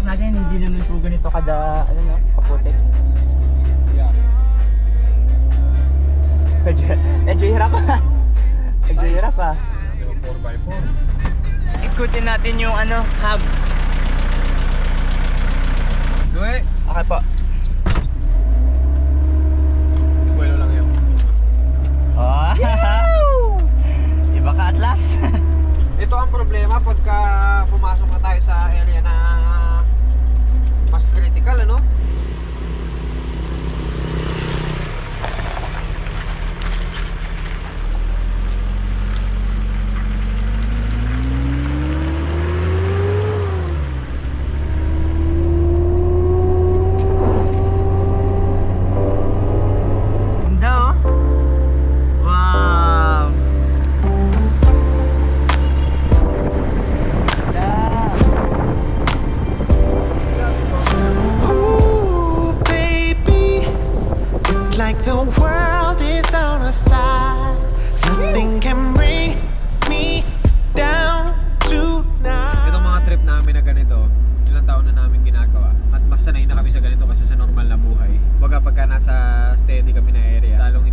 natin, hindi naman po ganito kada, ano no, kaputi. Yeah. Medyo hirap pa. Medyo hirap pa. 4x4. Ikutin natin yung ano, hub. Due. Okay po. Buwelo lang yan. Oh. Iba ka Atlas. Ito ang problema pagka pumasok na tayo sa area na mas critical, ano? Ganda oh. Wow. Ooh, baby, it's like the world is on our side. Nothing can bring me down tonight. Itong mga trip namin na ganito, ilang taon na namin ginagawa. At mas sanay na kami sa ganito kasi sa normal na buhay. Baga pagka nasa steady kami na area, talong